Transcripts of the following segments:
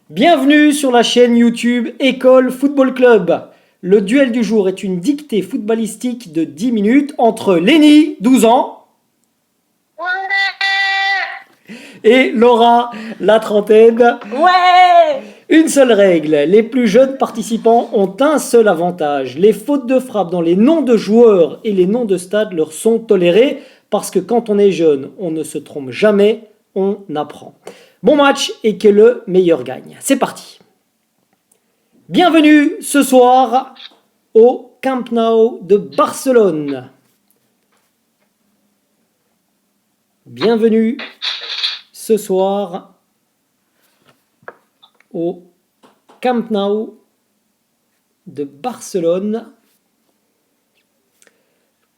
Bienvenue sur la chaîne YouTube École Football Club. Le duel du jour est une dictée footballistique de 10 minutes entre Lenny, 12 ans, et Laura, la trentaine. Ouais! Une seule règle, les plus jeunes participants ont un seul avantage. Les fautes de frappe dans les noms de joueurs et les noms de stades leur sont tolérées parce que quand on est jeune, on ne se trompe jamais, on apprend. Bon match et que le meilleur gagne. C'est parti. Bienvenue ce soir au Camp Nou de Barcelone. Bienvenue ce soir au Camp Nou de Barcelone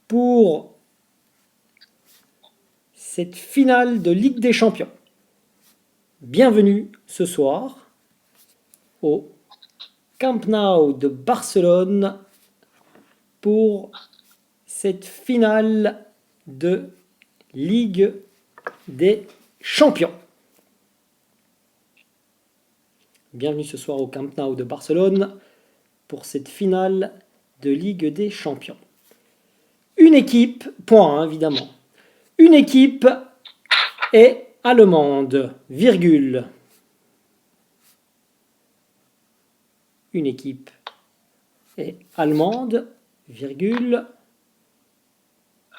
pour cette finale de Ligue des Champions. Bienvenue ce soir au Camp Nou de Barcelone pour cette finale de Ligue des Champions. Bienvenue ce soir au Camp Nou de Barcelone pour cette finale de Ligue des Champions. Une équipe, point évidemment, une équipe est allemande, virgule. Une équipe est allemande, virgule.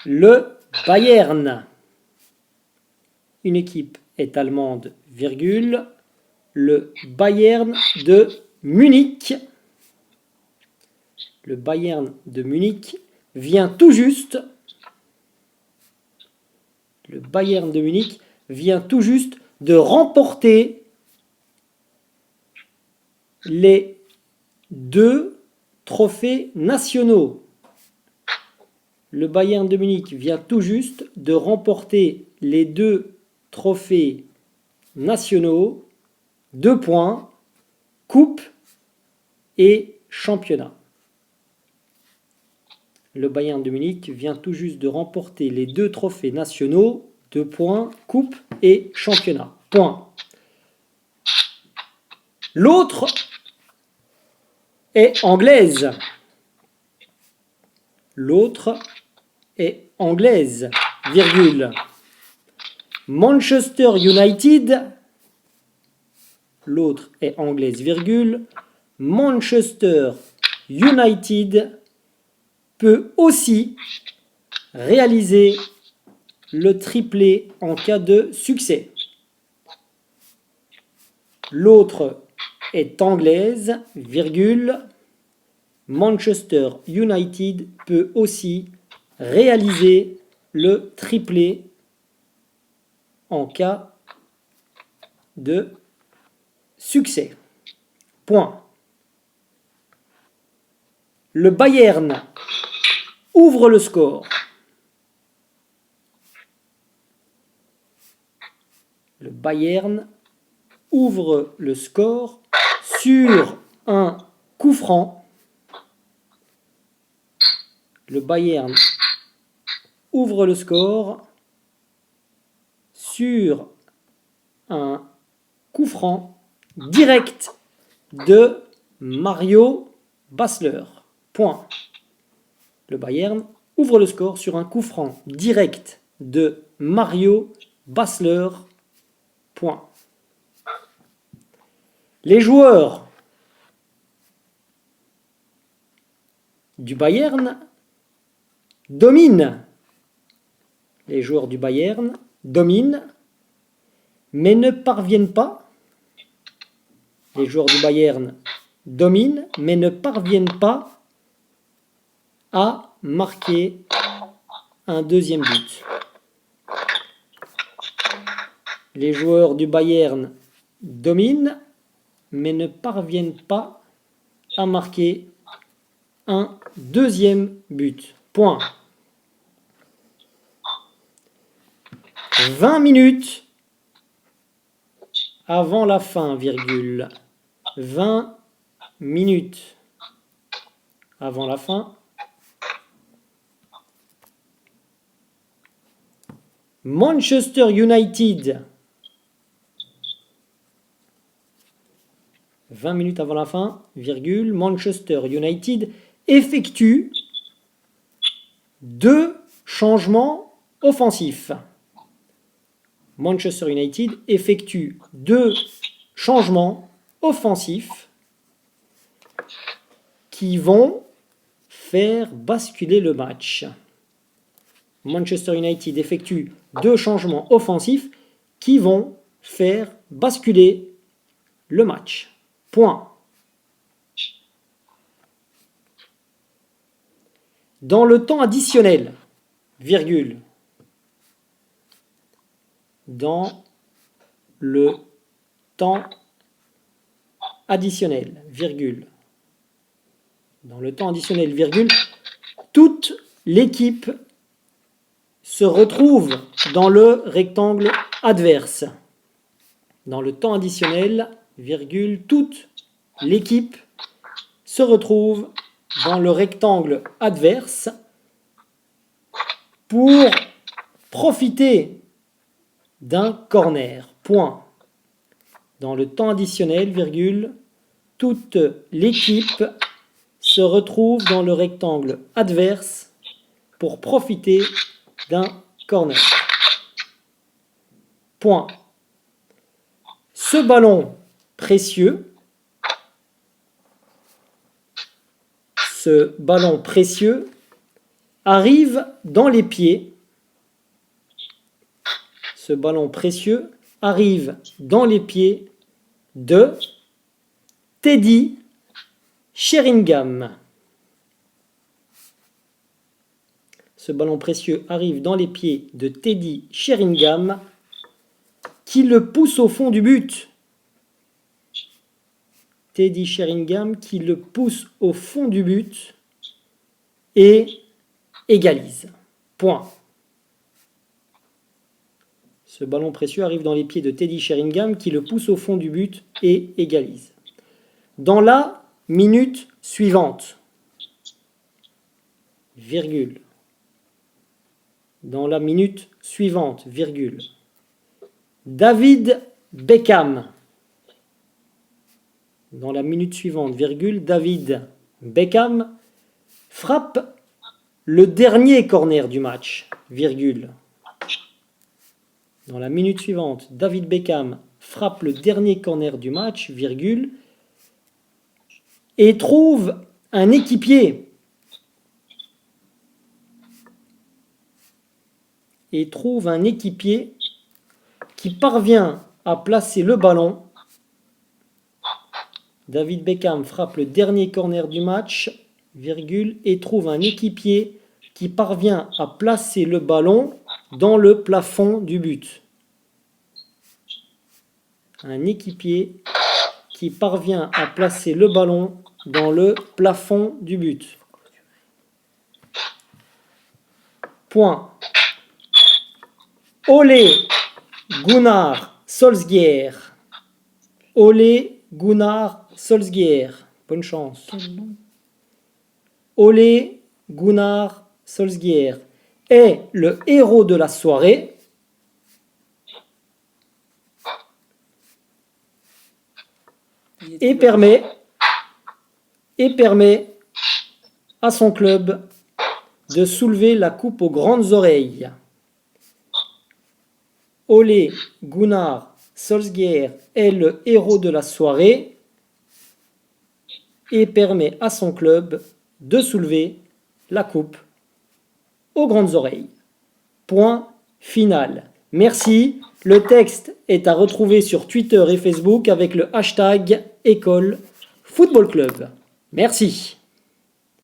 Le Bayern. Une équipe est allemande, virgule. Le Bayern de Munich. Le Bayern de Munich vient tout juste. Le Bayern de Munich vient tout juste de remporter les 2 trophées nationaux. Le Bayern de Munich vient tout juste de remporter les 2 trophées nationaux, 2 points, coupe et championnat. Le Bayern de Munich vient tout juste de remporter les 2 trophées nationaux, 2 points, coupe et championnat. Point. L'autre est anglaise. L'autre est anglaise, virgule. Manchester United. L'autre est anglaise, virgule. Manchester United peut aussi réaliser le triplé en cas de succès. L'autre est anglaise, virgule. Manchester United peut aussi réaliser le triplé en cas de succès. Point. Le Bayern ouvre le score. Le Bayern ouvre le score sur un coup franc. Le Bayern ouvre le score sur un coup franc direct de Mario Basler. Point. Le Bayern ouvre le score sur un coup franc direct de Mario Basler. Point. Les joueurs du Bayern dominent. Les joueurs du Bayern dominent, mais ne parviennent pas. Les joueurs du Bayern dominent, mais ne parviennent pas à marquer un deuxième but. Les joueurs du Bayern dominent, mais ne parviennent pas à marquer un deuxième but. Point. 20 minutes avant la fin, virgule. 20 minutes avant la fin. Manchester United 20 minutes avant la fin, virgule, Manchester United effectue 2 changements offensifs. Manchester United effectue 2 changements offensifs qui vont faire basculer le match. Manchester United effectue 2 changements offensifs qui vont faire basculer le match. Point. Dans le temps additionnel, virgule. Dans le temps additionnel, virgule. Dans le temps additionnel, virgule, toute l'équipe se retrouve dans le rectangle adverse. Dans le temps additionnel, virgule, toute l'équipe se retrouve dans le rectangle adverse pour profiter d'un corner. Point. Dans le temps additionnel, virgule, toute l'équipe se retrouve dans le rectangle adverse pour profiter d'un corner. Point. Ce ballon précieux, arrive dans les pieds. Ce ballon précieux arrive dans les pieds de Teddy Sheringham. Ce ballon précieux arrive dans les pieds de Teddy Sheringham qui le pousse au fond du but. Teddy Sheringham qui le pousse au fond du but et égalise. Point. Ce ballon précieux arrive dans les pieds de Teddy Sheringham qui le pousse au fond du but et égalise. Dans la minute suivante, virgule. Dans la minute suivante, virgule. David Beckham. Dans la minute suivante, virgule, David Beckham frappe le dernier corner du match, virgule. Dans la minute suivante, David Beckham frappe le dernier corner du match, virgule, et trouve un équipier. Qui parvient à placer le ballon. David Beckham frappe le dernier corner du match, virgule, et trouve un équipier qui parvient à placer le ballon dans le plafond du but. Un équipier qui parvient à placer le ballon dans le plafond du but. Point. Ole Gunnar Solskjaer. Ole Gunnar Solskjaer. Bonne chance. Ole Gunnar Solskjaer est le héros de la soirée. Et permet à son club de soulever la coupe aux grandes oreilles. Ole Gunnar Solskjaer est le héros de la soirée et permet à son club de soulever la coupe aux grandes oreilles. Point final. Merci. Le texte est à retrouver sur Twitter et Facebook avec le hashtag École Football Club. Merci.